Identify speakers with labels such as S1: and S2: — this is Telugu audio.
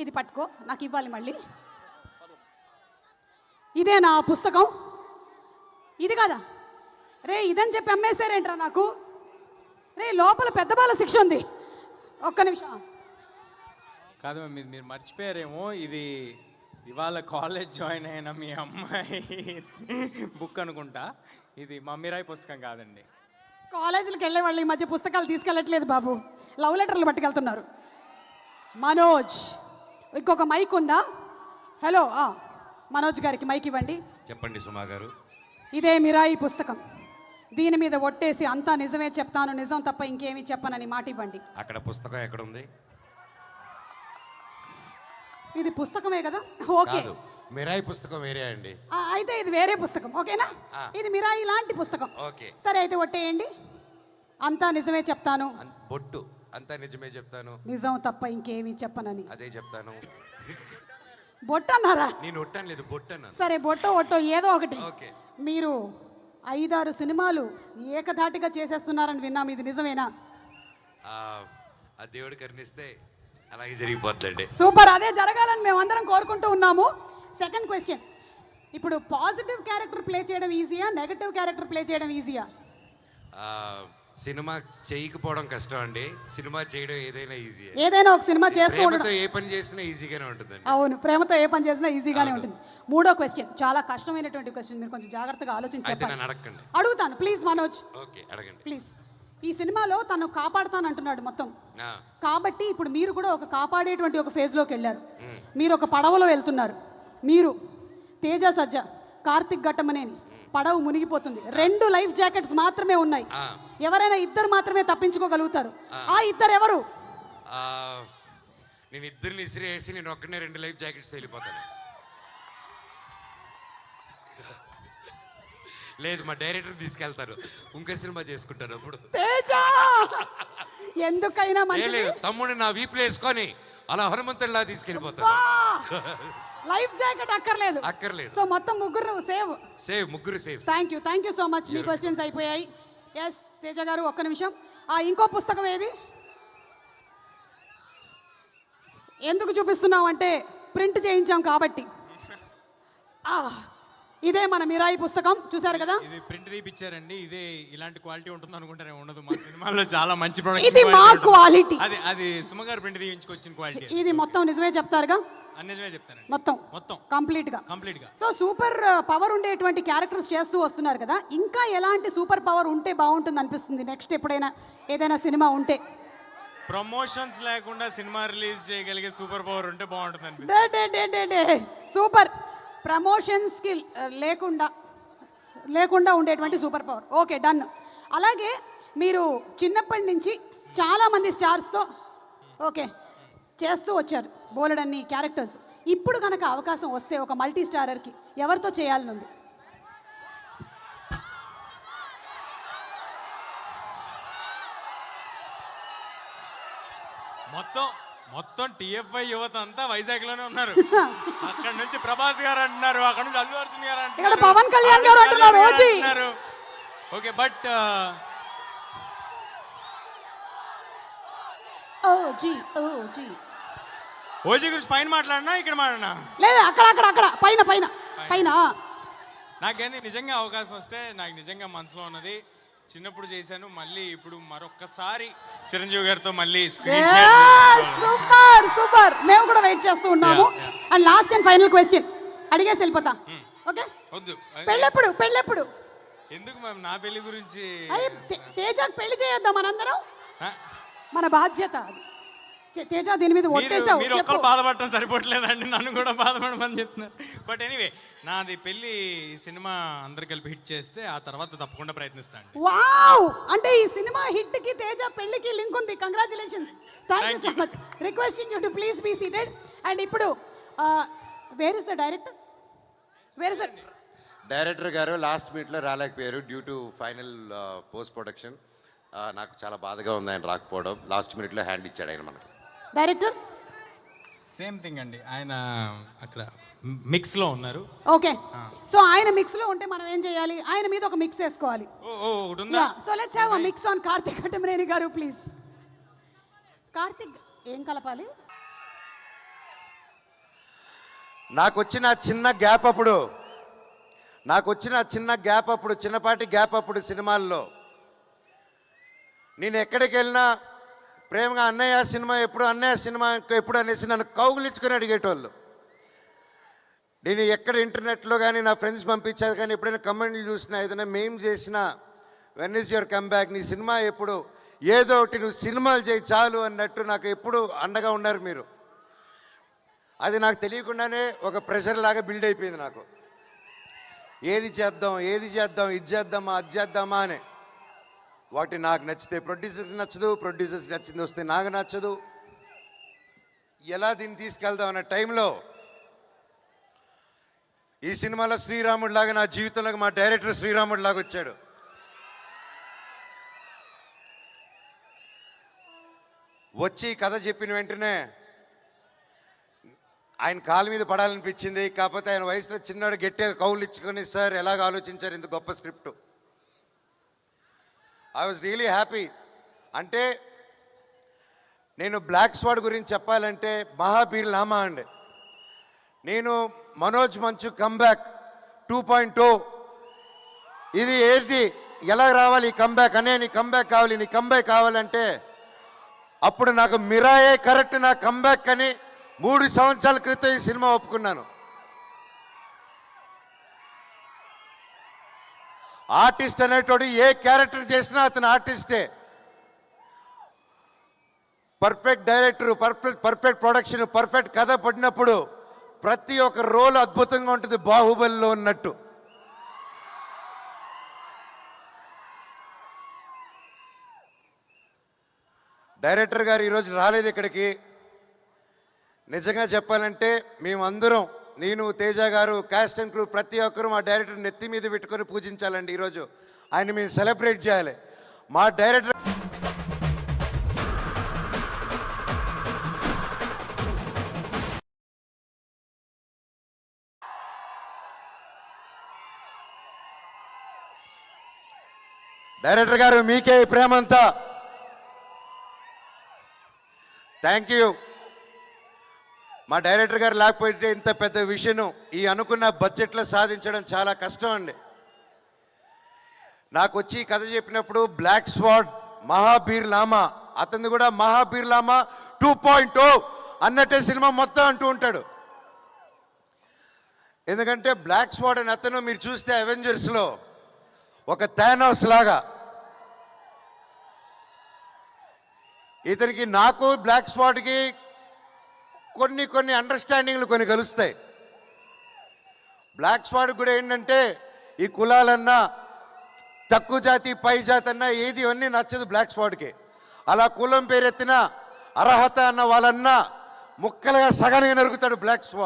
S1: ఇది పట్టుకో, నాకు ఇవ్వాలి మళ్ళీ. ఇదే నా పుస్తకం, ఇది కదా రే, ఇదని చెప్పి అమ్మేశారేంట్రా నాకు. రే లోపల పెద్ద బాల శిక్ష ఉంది. ఒక్క నిమిషం.
S2: కాదు మీరు మర్చిపోయారేమో, ఇది ఇవాళ కాలేజ్ జాయిన్ అయిన మీ అమ్మాయి బుక్ అనుకుంటా. ఇది మమ్మీరాయ్ పుస్తకం కాదండి.
S1: కాలేజీలకు వెళ్ళే వాళ్ళు ఈ మధ్య పుస్తకాలు తీసుకెళ్ళట్లేదు బాబు, లవ్ లెటర్లు పట్టుకెళ్తున్నారు. మనోజ్, ఇంకొక మైక్ ఉందా? హలో, మనోజ్ గారికి మైక్ ఇవ్వండి.
S3: చెప్పండి సుమా గారు.
S1: ఇదే మిరాయి పుస్తకం, దీని మీద ఒట్టేసి అంతా నిజమే చెప్తాను, నిజం తప్ప ఇంకేమీ చెప్పనని మాట ఇవ్వండి.
S3: అక్కడ పుస్తకం ఎక్కడ ఉంది?
S1: ఇది పుస్తకమే కదా. ఓకే,
S3: మిరాయి పుస్తకం వేరే అండి.
S1: అయితే ఇది వేరే పుస్తకం, ఓకేనా? ఇది మిరాయి లాంటి పుస్తకం.
S3: ఓకే
S1: సరే, అయితే ఒట్టేయండి. అంతా నిజమే చెప్తాను,
S3: బొట్టు అంతా నిజమే చెప్తాను,
S1: నిజం తప్ప ఇంకేమీ చెప్పనని.
S3: అదే చెప్తాను.
S1: బొట్టు అన్నారా?
S3: నేను ఒట్టాను లేదు, బొట్టు అన్నాను.
S1: సరే, బొట్టో ఒట్టో ఏదో ఒకటి.
S3: ఓకే.
S1: మీరు 5-6 సినిమాలు ఏకధాటిగా చేసేస్తున్నారని విన్నాం, ఇది నిజమేనా?
S3: ఆ దేవుడు కరుణిస్తే అలాగే జరిగిపోతుందండి.
S1: సూపర్, అదే జరగాలని మేమందరం కోరుకుంటూ ఉన్నాము. సెకండ్ క్వశ్చన్, ఇప్పుడు పాజిటివ్ క్యారెక్టర్ ప్లే చేయడం ఈజీయా, నెగటివ్ క్యారెక్టర్ ప్లే చేయడం ఈజీయా?
S3: సినిమా చేయకపోవడం కష్టం అండి, సినిమా చేయడం ఏదైనా ఈజీ.
S1: ఏదైనా ఒక సినిమా చేస్తూ ఉండడం,
S3: ఏ పని చేసినా ఈజీగానే ఉంటుందండి.
S1: అవును, ప్రేమతో ఏ పని చేసినా ఈజీగానే ఉంటుంది. మూడో క్వశ్చన్ చాలా కష్టమైనటువంటి క్వశ్చన్, మీరు కొంచెం జాగ్రత్తగా ఆలోచించి చెప్పండి.
S3: అడగండి.
S1: అడుగుతాను ప్లీజ్ మనోజ్.
S3: ఓకే, అడగండి
S1: ప్లీజ్. ఈ సినిమాలో తను కాపాడుతాను అంటున్నాడు మొత్తం, కాబట్టి ఇప్పుడు మీరు కూడా ఒక కాపాడేటువంటి ఒక ఫేజ్లోకి వెళ్ళారు. మీరు ఒక పడవలో వెళ్తున్నారు, మీరు తేజ సజ్జ, కార్తిక్ ఘట్టమనేని, పడవ మునిగిపోతుంది, 2 లైఫ్ జాకెట్స్ మాత్రమే ఉన్నాయి. ఎవరైనా 2 మాత్రమే తప్పించుకోగలుగుతారు. ఆ 2 ఎవరు?
S3: నేను 2 ఇసిరేసి నేను ఒక్కనే 2 లైఫ్ జాకెట్స్ వెళ్ళిపోతాను. లేదు, మా డైరెక్టర్ తీసుకెళ్తారు, ఇంకో సినిమా చేసుకుంటారు. అప్పుడు
S1: తేజ ఎందుకైనా మంచిది,
S3: తమ్ముడు నా వీపులో వేసుకొని అలా హనుమంతుడిలా తీసుకెళ్ళిపోతారు.
S1: లైఫ్ జాకెట్ అక్కర్లేదు. సో మొత్తం ముగ్గురు
S3: ముగ్గురు save.
S1: Thank you so much. Me questions అయిపోయాయి. ఎస్ తేజ గారు, ఒక్క నిమిషం. ఇంకో పుస్తకం ఏది? ఎందుకు చూపిస్తున్నాం అంటే ప్రింట్ చేయించాం కాబట్టి. ఇదే మన మిరాయి పుస్తకం, చూసారు కదా.
S2: ఇది ప్రింట్ తీపిచ్చారండి. ఇదే ఇలాంటి క్వాలిటీ ఉంటుంది అనుకుంటారే, ఉండదు. మా సినిమాలో చాలా మంచి ప్రొడక్షన్,
S1: ఇది మా క్వాలిటీ.
S2: అది సుమగారు ప్రింట్ తీయించుకొచ్చిన క్వాలిటీ.
S1: ఇది మొత్తం నిజమే చెప్తారుగా?
S2: నిజమే చెప్తాను,
S1: మొత్తం కంప్లీట్ గా. సో సూపర్ పవర్ ఉండేటువంటి క్యారెక్టర్స్ చేస్తూ వస్తున్నారు కదా, ఇంకా ఎలాంటి సూపర్ పవర్ ఉంటే బాగుంటుంది అనిపిస్తుంది నెక్స్ట్ ఎప్పుడైనా ఏదైనా సినిమా ఉంటే?
S2: ప్రమోషన్స్ లేకుండా సినిమా రిలీజ్ చేయగలిగే సూపర్ పవర్ ఉంటే బాగుంటుంది అనిపిస్తుంది.
S1: సూపర్ ప్రమోషన్స్ కి లేకుండా ఉండేటువంటి సూపర్ పవర్. Okay, done. అలాగే మీరు చిన్నప్పటి నుంచి చాలా మంది స్టార్స్తో చేస్తూ వచ్చారు, బోలెడన్ని క్యారెక్టర్స్. ఇప్పుడు కనుక అవకాశం వస్తే ఒక మల్టీ స్టారర్కి ఎవరితో చేయాలని ఉంది?
S2: మొత్తం TFI యువత అంతా వైజాగ్ లోనే ఉన్నారు. అక్కడ నుంచి ప్రభాస్ గారు అంటున్నారు, అక్కడ నుంచి అల్లు అర్జున్ గారు అంటున్నారు,
S1: పవన్ కళ్యాణ్ గారు అంటున్నారు.
S2: ఓకే, బట్ ఓజీ గురించి పైన మాట్లాడినా ఇక్కడ మాట్లాడినా
S1: లేదు, అక్కడ పైన.
S2: నాకేంటి నిజంగా అవకాశం వస్తే, నాకు నిజంగా మనసులో ఉన్నది, చిన్నప్పుడు చేశాను, మళ్ళీ ఇప్పుడు మరొక్కసారి చిరంజీవి గారితో మళ్ళీ
S1: సూపర్. మేము కూడా వెయిట్ చేస్తూ ఉన్నాము. And last and final question అడిగేసి వెళ్ళిపోతా. ఓకే,
S2: వద్దు.
S1: పెళ్ళెప్పుడు?
S2: ఎందుకు మ్యామ్, నా పెళ్లి గురించి?
S1: తేజకు పెళ్లి చేయొద్దా మనందరం? మన బాధ్యత. తేజ దీని మీద ఒట్టేసావు.
S2: మీరు ఒక్కరు బాధపడటం సరిపోవట్లేదండి, నన్ను కూడా బాధపడమని చెప్తున్నారు. బట్ ఎనీవే, నాది పెళ్లి సినిమా అందరు కలిపి హిట్ చేస్తే ఆ తర్వాత తప్పకుండా ప్రయత్నిస్తాను.
S1: వావ్, అంటే ఈ సినిమా హిట్ కి తేజ పెళ్లికి లింక్ ఉంది. Congratulations. Thank you so much. Requesting you to please be seated. And ఇప్పుడు where is the director?
S3: Director గారు లాస్ట్ మీట్లో రాలేకపోయారు due to final post production. నాకు చాలా బాధగా ఉంది ఆయన రాకపోవడం. లాస్ట్ మినిట్లో హ్యాండ్ ఇచ్చాడు ఆయన మనకి.
S1: డైరెక్టర్
S2: సేమ్ థింగ్ అండి, ఆయన అక్కడ మిక్స్ లో ఉన్నారు.
S1: ఓకే, సో ఆయన మిక్స్ లో ఉంటే మనం ఏం చేయాలి? ఆయన మీద ఒక మిక్స్ వేసుకోవాలి. So let's have a mix on Karthik Ghattamaneni గారు ప్లీజ్. కార్తిక్ ఏం కలపాలి?
S3: నాకు వచ్చిన చిన్న గ్యాప్ అప్పుడు చిన్నపాటి గ్యాప్ అప్పుడు సినిమాల్లో నేను ఎక్కడికి వెళ్ళినా ప్రేమగా అన్నయ్య సినిమా ఎప్పుడు అనేసి నన్ను కౌగులించుకొని అడిగేటోళ్ళు. నేను ఎక్కడ ఇంటర్నెట్లో కానీ నా ఫ్రెండ్స్ పంపించారు కానీ ఎప్పుడైనా కమెంట్లు చూసినా ఏదైనా మేం చేసినా when is your come back, నీ సినిమా ఎప్పుడు, ఏదో ఒకటి నువ్వు సినిమాలు చేయి చాలు అన్నట్టు నాకు ఎప్పుడు అండగా ఉన్నారు మీరు. అది నాకు తెలియకుండానే ఒక ప్రెషర్ లాగా బిల్డ్ అయిపోయింది నాకు. ఏది చేద్దాం ఇది చేద్దామా అది చేద్దామా అని. వాటి నాకు నచ్చితే ప్రొడ్యూసర్స్ నచ్చదు, ప్రొడ్యూసర్స్ నచ్చింది వస్తే నాకు నచ్చదు. ఎలా దీన్ని తీసుకెళ్దాం అన్న టైంలో ఈ సినిమాలో శ్రీరాముడు లాగా నా జీవితంలోకి మా డైరెక్టర్ శ్రీరాముడు లాగా వచ్చాడు. వచ్చి కథ చెప్పిన వెంటనే ఆయన కాలు మీద పడాలనిపించింది. కాకపోతే ఆయన వయసులో చిన్నాడు గట్టిగా కౌలు ఇచ్చుకొని, సార్ ఎలాగ ఆలోచించారు ఇంత గొప్ప script. I was really happy. అంటే నేను బ్లాక్ స్వాడ్ గురించి చెప్పాలంటే మహాబీర్ లామా అండి. నేను మనోజ్ మంచు కమ్బ్యాక్ 2.0 ఇది ఏంటి, ఎలా రావాలి ఈ కమ్బ్యాక్ అనే, నీ కంబ్యాక్ కావాలంటే అప్పుడు నాకు మిరాయే కరెక్ట్ నా కంబ్యాక్ అని 3 సంవత్సరాల క్రితం ఈ సినిమా ఒప్పుకున్నాను. ఆర్టిస్ట్ అనేటోడు ఏ క్యారెక్టర్ చేసినా అతను ఆర్టిస్టే. Perfect director, perfect production, perfect కథ పడినప్పుడు ప్రతి ఒక్క రోల్ అద్భుతంగా ఉంటుంది, బాహుబలిలో ఉన్నట్టు. డైరెక్టర్ గారు ఈరోజు రాలేదు ఇక్కడికి. నిజంగా చెప్పాలంటే మేమందరం, నేను, తేజ గారు, కాస్ట్ అండ్ క్రూ ప్రతి ఒక్కరూ మా డైరెక్టర్ నెత్తి మీద పెట్టుకొని పూజించాలండి. ఈరోజు ఆయన మేము సెలబ్రేట్ చేయాలి. మా డైరెక్టర్ గారు మీకే ఈ ప్రేమంతా. Thank you. మా డైరెక్టర్ గారు లేకపోతే ఇంత పెద్ద విషయం ఈ అనుకున్న బడ్జెట్లో సాధించడం చాలా కష్టం అండి. నాకు వచ్చి కథ చెప్పినప్పుడు బ్లాక్ స్వాడ్, మహాబీర్ లామా, అతను కూడా మహాబీర్ లామా 2.0 అన్నట్టే సినిమా మొత్తం అంటూ ఉంటాడు. ఎందుకంటే బ్లాక్ స్వాడ్ అని అతను మీరు చూస్తే అవెంజర్స్లో ఒక థానోస్ లాగా, ఇతనికి నాకు బ్లాక్ స్వాడ్కి కొన్ని అండర్స్టాండింగ్లు కొన్ని కలుస్తాయి. బ్లాక్ స్వాడ్ కూడా ఏంటంటే ఈ కులాలన్నా, తక్కువ జాతి పై జాతి అన్నా ఏది అన్నీ నచ్చదు బ్లాక్ స్వాడ్కి. అలా కులం పేరెత్తిన అర్హత అన్న వాళ్ళన్నా ముక్కలుగా సగానికి నరుగుతాడు బ్లాక్ స్వాడ్.